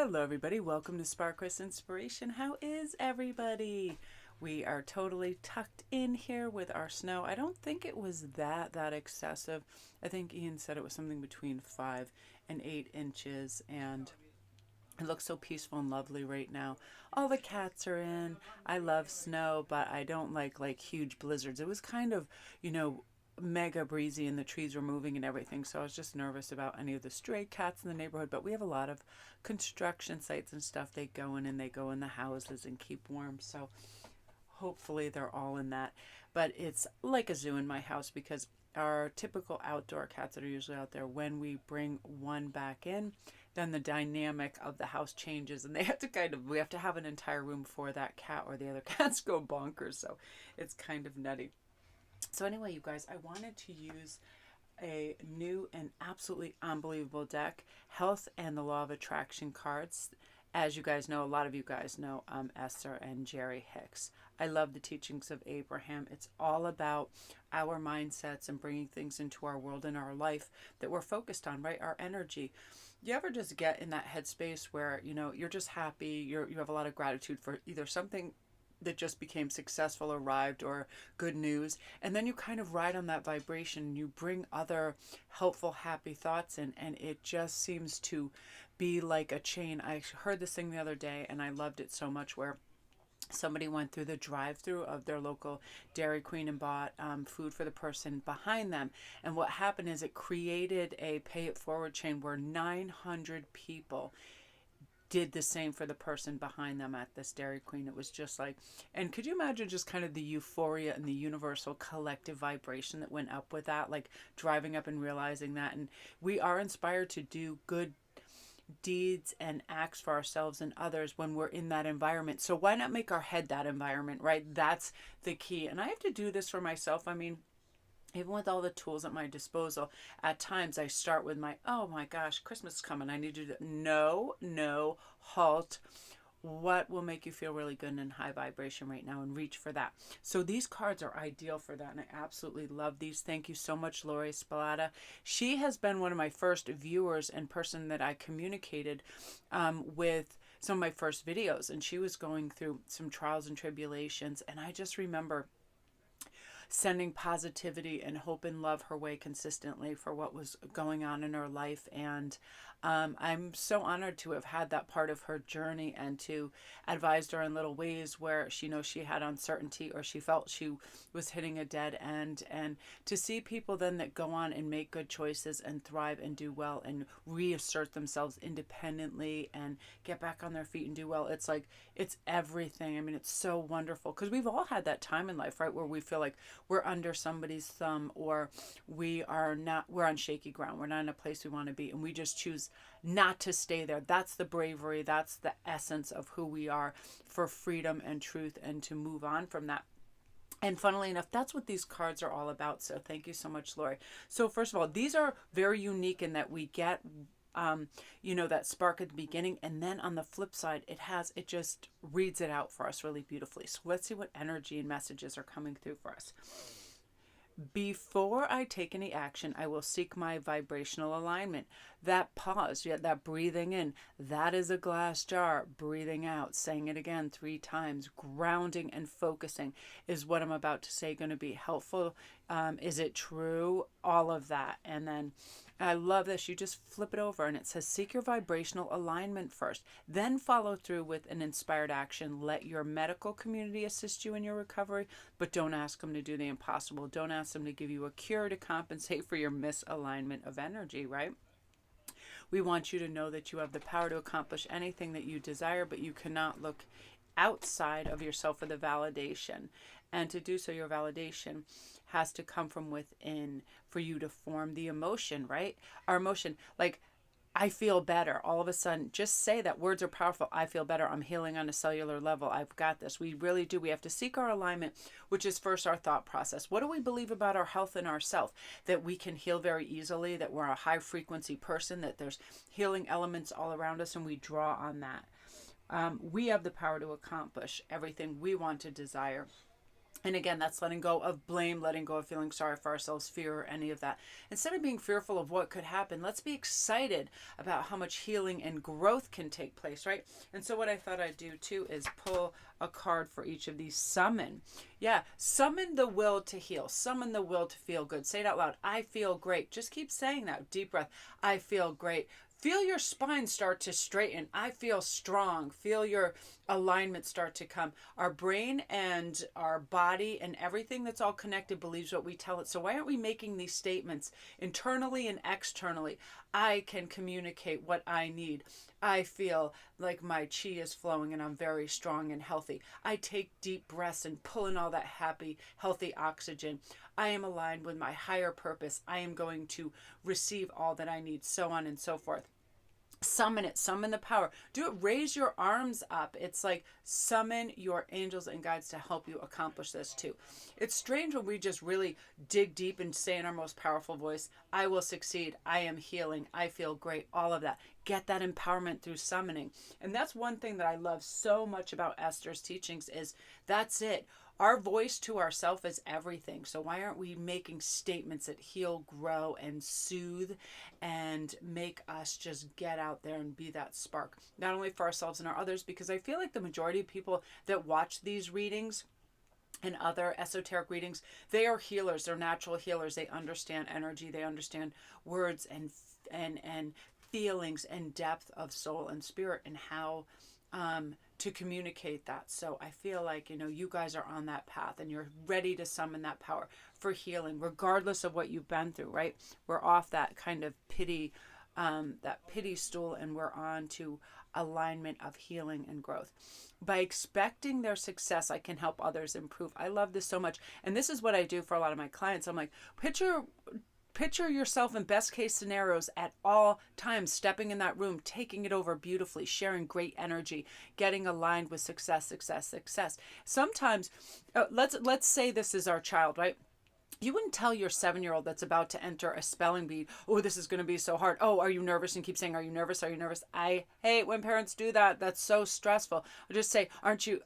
Hello everybody, welcome to Sparkless Inspiration. How is everybody? We are totally tucked in here with our snow. I don't think it was that excessive. I think Ian said it was something between 5 and 8 inches, and it looks so peaceful and lovely right now. All the cats are in. I love snow, but I don't like huge blizzards. It was kind of, mega breezy and the trees were moving and everything. So I was just nervous about any of the stray cats in the neighborhood. But we have a lot of construction sites and stuff. They go in and they go in the houses and keep warm. So hopefully they're all in that. But it's like a zoo in my house because our typical outdoor cats that are usually out there, when we bring one back in, then the dynamic of the house changes and we have to have an entire room for that cat or the other cats go bonkers. So it's kind of nutty. So anyway, you guys, I wanted to use a new and absolutely unbelievable deck, Health and the Law of Attraction cards. As you guys know, a lot of you guys know, Esther and Jerry Hicks. I love the teachings of Abraham. It's all about our mindsets and bringing things into our world and our life that we're focused on, right? Our energy. You ever just get in that headspace where, you're just happy, you have a lot of gratitude for either something that just became successful, arrived, or good news, and then you kind of ride on that vibration, you bring other helpful, happy thoughts in, and it just seems to be like a chain. I heard this thing the other day and I loved it so much, where somebody went through the drive-through of their local Dairy Queen and bought food for the person behind them, and what happened is it created a pay it forward chain where 900 people did the same for the person behind them at this Dairy Queen. It was just like, and could you imagine just kind of the euphoria and the universal collective vibration that went up with that, like driving up and realizing that. And we are inspired to do good deeds and acts for ourselves and others when we're in that environment. So why not make our head that environment, right? That's the key. And I have to do this for myself. I mean, even with all the tools at my disposal, at times I start with oh my gosh, Christmas is coming. I need to do no, halt. What will make you feel really good and in high vibration right now, and reach for that. So these cards are ideal for that, and I absolutely love these. Thank you so much, Lori Spallata. She has been one of my first viewers and person that I communicated with some of my first videos, and she was going through some trials and tribulations, and I just remember sending positivity and hope and love her way consistently for what was going on in her life. And I'm so honored to have had that part of her journey and to advise her in little ways where she knows she had uncertainty or she felt she was hitting a dead end. And to see people then that go on and make good choices and thrive and do well and reassert themselves independently and get back on their feet and do well, it's like, it's everything. I mean, it's so wonderful because we've all had that time in life, right, where we feel like we're under somebody's thumb, or we're on shaky ground. We're not in a place we want to be, and we just choose not to stay there. That's the bravery. That's the essence of who we are, for freedom and truth, and to move on from that. And funnily enough, that's what these cards are all about. So thank you so much, Lori. So first of all, these are very unique in that we get that spark at the beginning, and then on the flip side, it just reads it out for us really beautifully. So let's see what energy and messages are coming through for us. Before I take any action, I will seek my vibrational alignment. That pause, that breathing in, that is a glass jar. Breathing out, saying it again 3 times, grounding and focusing. Is what I'm about to say going to be helpful? Is it true? All of that. And then I love this. You just flip it over and it says, seek your vibrational alignment first. Then follow through with an inspired action. Let your medical community assist you in your recovery, but don't ask them to do the impossible. Don't ask them to give you a cure to compensate for your misalignment of energy, right? We want you to know that you have the power to accomplish anything that you desire, but you cannot look outside of yourself for the validation. And to do so, your validation has to come from within for you to form the emotion, right? Our emotion, like, I feel better. All of a sudden, just say that. Words are powerful. I feel better. I'm healing on a cellular level. I've got this. We really do. We have to seek our alignment, which is first our thought process. What do we believe about our health and ourself? That we can heal very easily, that we're a high frequency person, that there's healing elements all around us, and we draw on that. We have the power to accomplish everything we want to desire. And again, that's letting go of blame, letting go of feeling sorry for ourselves, fear, or any of that. Instead of being fearful of what could happen, let's be excited about how much healing and growth can take place, right? And so what I thought I'd do too is pull a card for each of these. Summon. Yeah, summon the will to heal. Summon the will to feel good. Say it out loud. I feel great. Just keep saying that. Deep breath. I feel great. Feel your spine start to straighten. I feel strong. Feel your alignment start to come. Our brain and our body and everything that's all connected believes what we tell it. So why aren't we making these statements internally and externally? I can communicate what I need. I feel like my chi is flowing and I'm very strong and healthy. I take deep breaths and pull in all that happy, healthy oxygen. I am aligned with my higher purpose. I am going to receive all that I need, so on and so forth. Summon it, summon the power. Do it, raise your arms up. It's like summon your angels and guides to help you accomplish this too. It's strange when we just really dig deep and say in our most powerful voice, I will succeed, I am healing, I feel great, all of that. Get that empowerment through summoning. And that's one thing that I love so much about Esther's teachings is that's it. Our voice to ourselves is everything. So why aren't we making statements that heal, grow, and soothe and make us just get out there and be that spark, not only for ourselves and our others, because I feel like the majority of people that watch these readings and other esoteric readings, they are healers. They're natural healers. They understand energy. They understand words and feelings and depth of soul and spirit and how to communicate that. So I feel like, you guys are on that path and you're ready to summon that power for healing, regardless of what you've been through, right? We're off that kind of pity stool and we're on to alignment of healing and growth. By expecting their success, I can help others improve. I love this so much. And this is what I do for a lot of my clients. I'm like, picture yourself in best case scenarios at all times, stepping in that room, taking it over beautifully, sharing great energy, getting aligned with success. Sometimes, let's say this is our child, right? You wouldn't tell your 7-year-old that's about to enter a spelling bee, oh, this is going to be so hard. Oh, are you nervous? And keep saying, are you nervous? Are you nervous? I hate when parents do that. That's so stressful. I'll just say, aren't you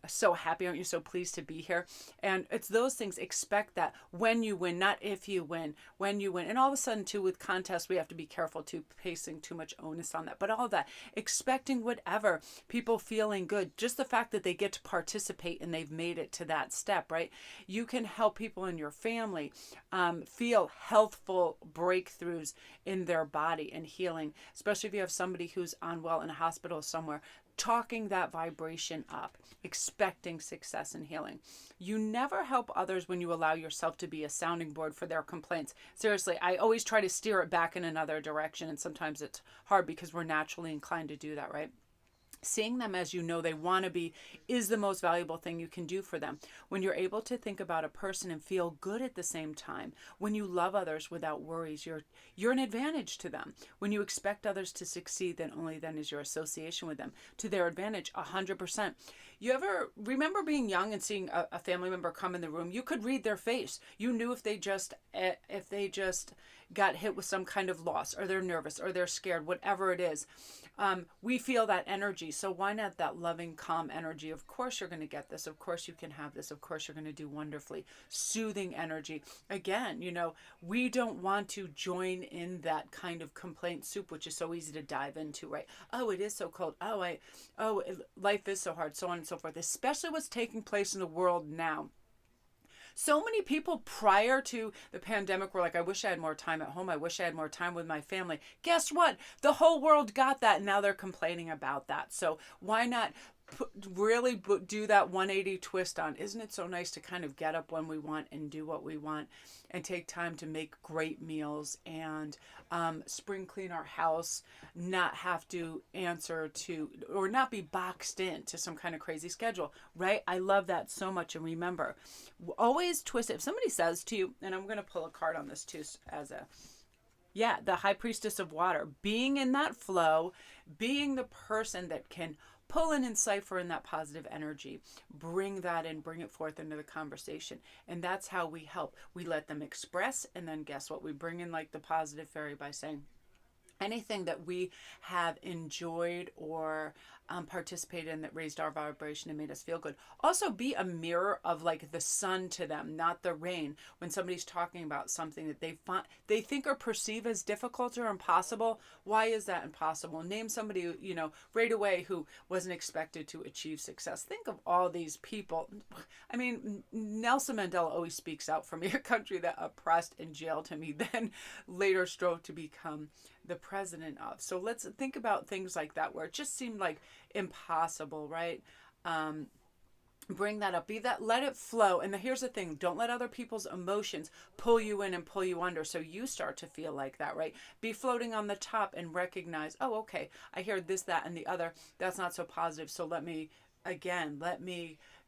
so happy? Aren't you so pleased to be here? And it's those things. Expect that when you win, not if you win, when you win. And all of a sudden, too, with contests, we have to be careful too, placing too much onus on that. But all that, expecting whatever, people feeling good, just the fact that they get to participate and they've made it to that step, right? You can help people in your family feel healthful breakthroughs in their body and healing, especially if you have somebody who's unwell in a hospital somewhere. Talking that vibration up, expecting success and healing. You never help others when you allow yourself to be a sounding board for their complaints. Seriously, I always try to steer it back in another direction, and sometimes it's hard because we're naturally inclined to do that, right? Seeing them as they want to be is the most valuable thing you can do for them. When you're able to think about a person and feel good at the same time, when you love others without worries, you're an advantage to them. When you expect others to succeed, then only then is your association with them to their advantage 100%. You ever remember being young and seeing a family member come in the room? You could read their face. You knew if they just got hit with some kind of loss, or they're nervous, or they're scared, whatever it is. We feel that energy. So why not that loving, calm energy? Of course you're going to get this. Of course you can have this. Of course you're going to do wonderfully. Soothing energy. Again, we don't want to join in that kind of complaint soup, which is so easy to dive into, right? Oh, it is so cold. Life is so hard, so on and so forth. Especially what's taking place in the world now. So many people prior to the pandemic were like, I wish I had more time at home. I wish I had more time with my family. Guess what? The whole world got that, and now they're complaining about that. So why not really do that 180 twist on, isn't it so nice to kind of get up when we want and do what we want and take time to make great meals and spring clean our house, not have to answer to or not be boxed in to some kind of crazy schedule, right? I love that so much. And remember, always twist it. If somebody says to you, and I'm going to pull a card on this too as the high priestess of water, being in that flow, being the person that can pull in and cipher in that positive energy, bring that in, bring it forth into the conversation. And that's how we help. We let them express, and then guess what? We bring in like the positive fairy by saying, anything that we have enjoyed or participated in that raised our vibration and made us feel good. Also, be a mirror of like the sun to them, not the rain. When somebody's talking about something that they think or perceive as difficult or impossible, why is that impossible? Name somebody, right away who wasn't expected to achieve success. Think of all these people. I mean, Nelson Mandela always speaks out for me, a country that oppressed and jailed him. He then later strove to become the president of. So let's think about things like that where it just seemed like impossible, right? Bring that up, let it flow. And here's the thing, don't let other people's emotions pull you in and pull you under so you start to feel like that, right? Be floating on the top and recognize, oh, okay, I hear this, that, and the other. That's not so positive. So let me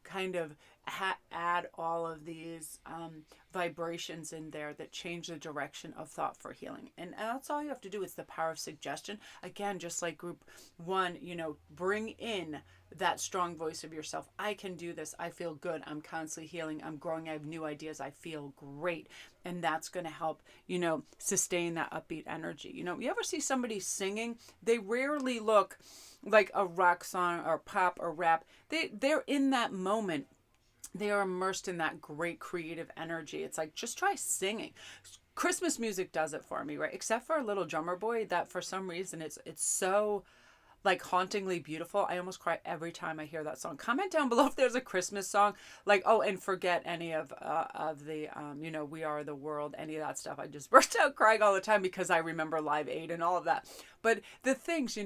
kind of add all of these vibrations in there that change the direction of thought for healing. And that's all you have to do. It's the power of suggestion. Again, just like group one, bring in that strong voice of yourself. I can do this. I feel good. I'm constantly healing. I'm growing. I have new ideas. I feel great. And that's going to help, sustain that upbeat energy. You ever see somebody singing? They rarely look like a rock song or pop or rap. They're in that moment. They are immersed in that great creative energy. It's like, just try singing. Christmas music does it for me, right? Except for a little drummer boy that for some reason it's so like hauntingly beautiful. I almost cry every time I hear that song. Comment down below if there's a Christmas song. And forget any of the, We Are the World, any of that stuff. I just burst out crying all the time because I remember Live Aid and all of that. But the things,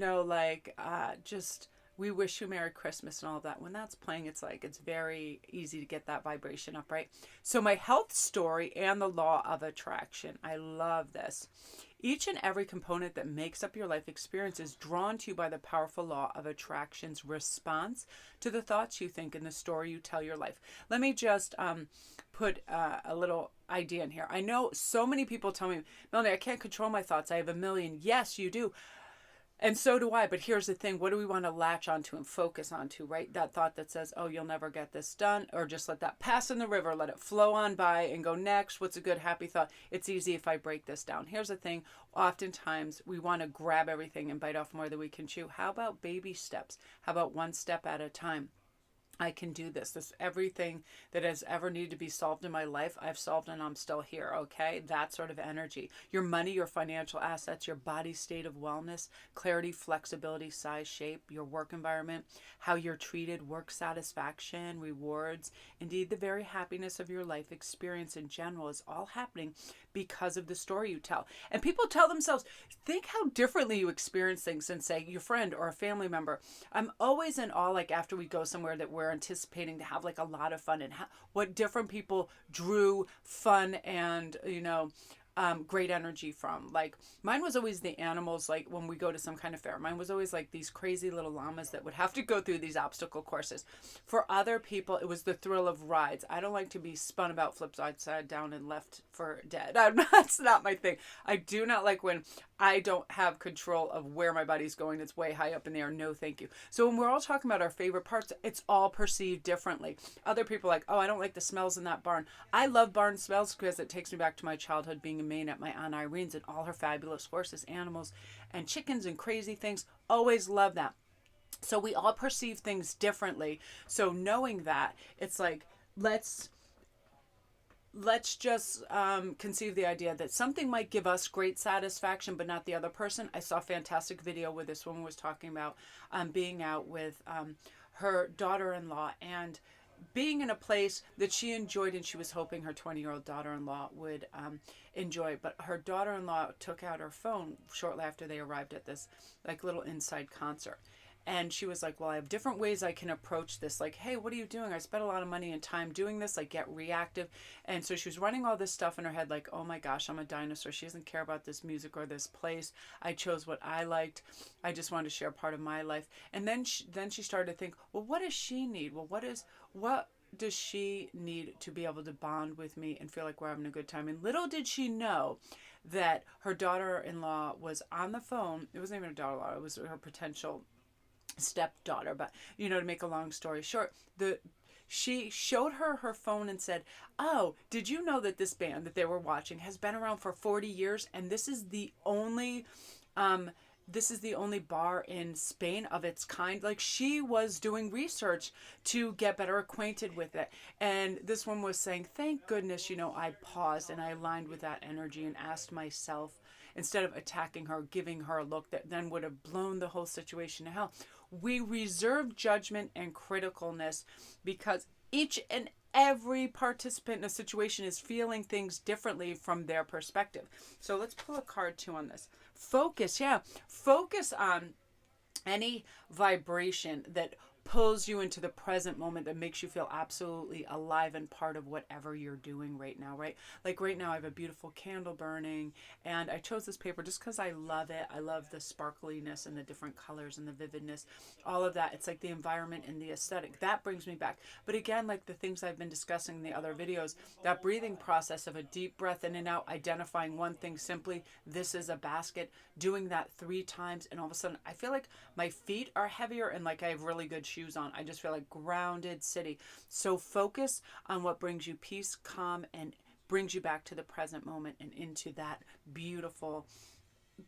just We Wish You Merry Christmas and all of that. When that's playing, it's very easy to get that vibration up, right? So my health story and the law of attraction. I love this. Each and every component that makes up your life experience is drawn to you by the powerful law of attraction's response to the thoughts you think and the story you tell your life. Let me just put a little idea in here. I know so many people tell me, Melanie, I can't control my thoughts. I have a million. Yes, you do. And so do I. But here's the thing. What do we want to latch onto and focus onto, right? That thought that says, oh, you'll never get this done. Or just let that pass in the river. Let it flow on by and go next. What's a good, happy thought? It's easy if I break this down. Here's the thing. Oftentimes, we want to grab everything and bite off more than we can chew. How about baby steps? How about one step at a time? I can do this. Everything that has ever needed to be solved in my life, I've solved and I'm still here, okay? That sort of energy. Your money, your financial assets, your body state of wellness, clarity, flexibility, size, shape, your work environment, how you're treated, work satisfaction, rewards, indeed the very happiness of your life experience in general is all happening because of the story you tell. And people tell themselves, think how differently you experience things than, say, your friend or a family member. I'm always in awe, after we go somewhere that we're anticipating to have a lot of fun, and what different people drew fun and great energy from. Mine was always the animals. When we go to some kind of fair, mine was always these crazy little llamas that would have to go through these obstacle courses. For other people, it was the thrill of rides. I don't like to be spun about, flipped upside down, and left for dead. That's not my thing. I do not like when I don't have control of where my body's going. It's way high up in the air. No, thank you. So when we're all talking about our favorite parts, it's all perceived differently. Other people are like, oh, I don't like the smells in that barn. I love barn smells because it takes me back to my childhood being in Maine at my Aunt Irene's and all her fabulous horses, animals, and chickens and crazy things. Always love that. So we all perceive things differently. So knowing that, it's let's just conceive the idea that something might give us great satisfaction, but not the other person. I saw a fantastic video where this woman was talking about being out with her daughter-in-law and being in a place that she enjoyed, and she was hoping her 20-year-old daughter-in-law would enjoy. But her daughter-in-law took out her phone shortly after they arrived at this little inside concert. And she was like, well, I have different ways I can approach this. Hey, what are you doing? I spent a lot of money and time doing this. Get reactive. And so she was running all this stuff in her head, oh my gosh, I'm a dinosaur. She doesn't care about this music or this place. I chose what I liked. I just wanted to share part of my life. And then she started to think, well, what does she need? Well, what does she need to be able to bond with me and feel like we're having a good time? And little did she know that her daughter-in-law was on the phone. It wasn't even her daughter-in-law. It was her potential stepdaughter. But to make a long story short, she showed her phone and said, oh, did you know that this band that they were watching has been around for 40 years and this is the only This is the only bar in Spain of its kind. Like, she was doing research to get better acquainted with it. And this one was saying, thank goodness, I paused and I aligned with that energy and asked myself, instead of attacking her, giving her a look that then would have blown the whole situation to hell. We reserve judgment and criticalness because each and every participant in a situation is feeling things differently from their perspective. So let's pull a card too on this. Focus, yeah. Focus on any vibration that pulls you into the present moment, that makes you feel absolutely alive and part of whatever you're doing right now, right? Like right now I have a beautiful candle burning, and I chose this paper just because I love it. I love the sparkliness and the different colors and the vividness, all of that. It's like the environment and the aesthetic that brings me back. But again, like the things I've been discussing in the other videos, that breathing process of a deep breath in and out, identifying one thing simply, this is a basket, doing that 3 times, and all of a sudden I feel like my feet are heavier and like I have really good shoes on. I just feel like grounded city. So focus on what brings you peace, calm, and brings you back to the present moment and into that beautiful,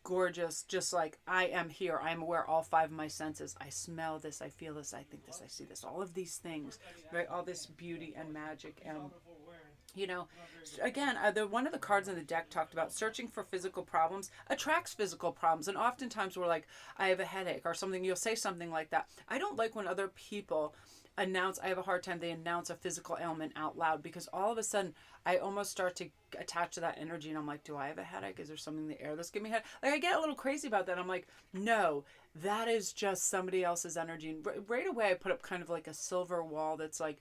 gorgeous, just like I am here. I am aware, all 5 of my senses. I smell this, I feel this, I think this, I see this, all of these things, right? All this beauty and magic. And again, one of the cards in the deck talked about searching for physical problems attracts physical problems. And oftentimes we're like, I have a headache or something. You'll say something like that. I don't like when other people announce, I have a hard time, they announce a physical ailment out loud, because all of a sudden I almost start to attach to that energy, and I'm like, do I have a headache? Is there something in the air that's giving me a headache? Like, I get a little crazy about that. I'm like, no, that is just somebody else's energy. And right away I put up kind of like a silver wall that's like,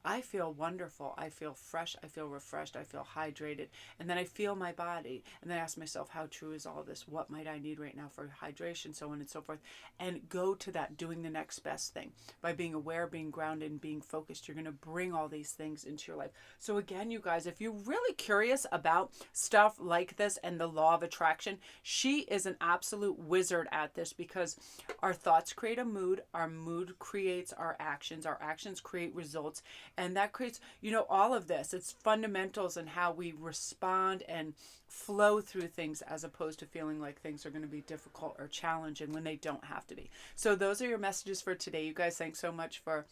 I feel wonderful, I feel fresh, I feel refreshed, I feel hydrated, and then I feel my body, and then I ask myself, how true is all this? What might I need right now for hydration, so on and so forth, and go to that, doing the next best thing. By being aware, being grounded, and being focused, you're going to bring all these things into your life. So again, you guys, if you're really curious about stuff like this and the law of attraction, she is an absolute wizard at this, because our thoughts create a mood, our mood creates our actions create results, and that creates, all of this. It's fundamentals in how we respond and flow through things, as opposed to feeling like things are going to be difficult or challenging when they don't have to be. So those are your messages for today. You guys, thanks so much for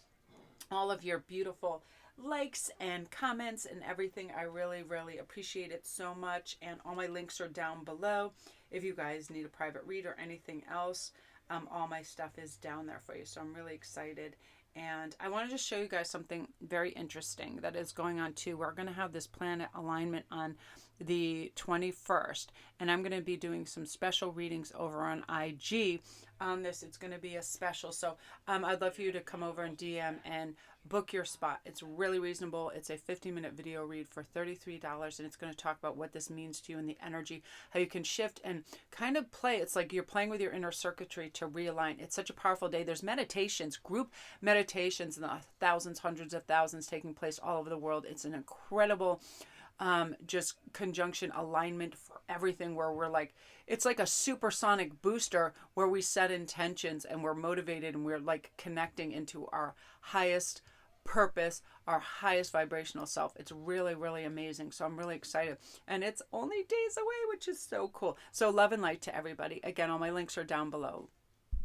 all of your beautiful likes and comments and everything. I really, really appreciate it so much. And all my links are down below. If you guys need a private read or anything else, all my stuff is down there for you. So I'm really excited. And I want to just show you guys something very interesting that is going on too. We're going to have this planet alignment on the 21st, and I'm going to be doing some special readings over on IG on this. It's going to be a special. So I'd love for you to come over and DM and book your spot. It's really reasonable. It's a 15-minute video read for $33, and it's going to talk about what this means to you and the energy, how you can shift and kind of play. It's like you're playing with your inner circuitry to realign. It's such a powerful day. There's meditations, group meditations, and thousands, hundreds of thousands taking place all over the world. It's an incredible just conjunction alignment for everything, where we're like, it's like a supersonic booster where we set intentions and we're motivated and we're like connecting into our highest purpose, our highest vibrational self. It's really, really amazing. So I'm really excited, and it's only days away, which is so cool. So love and light to everybody. Again, all my links are down below.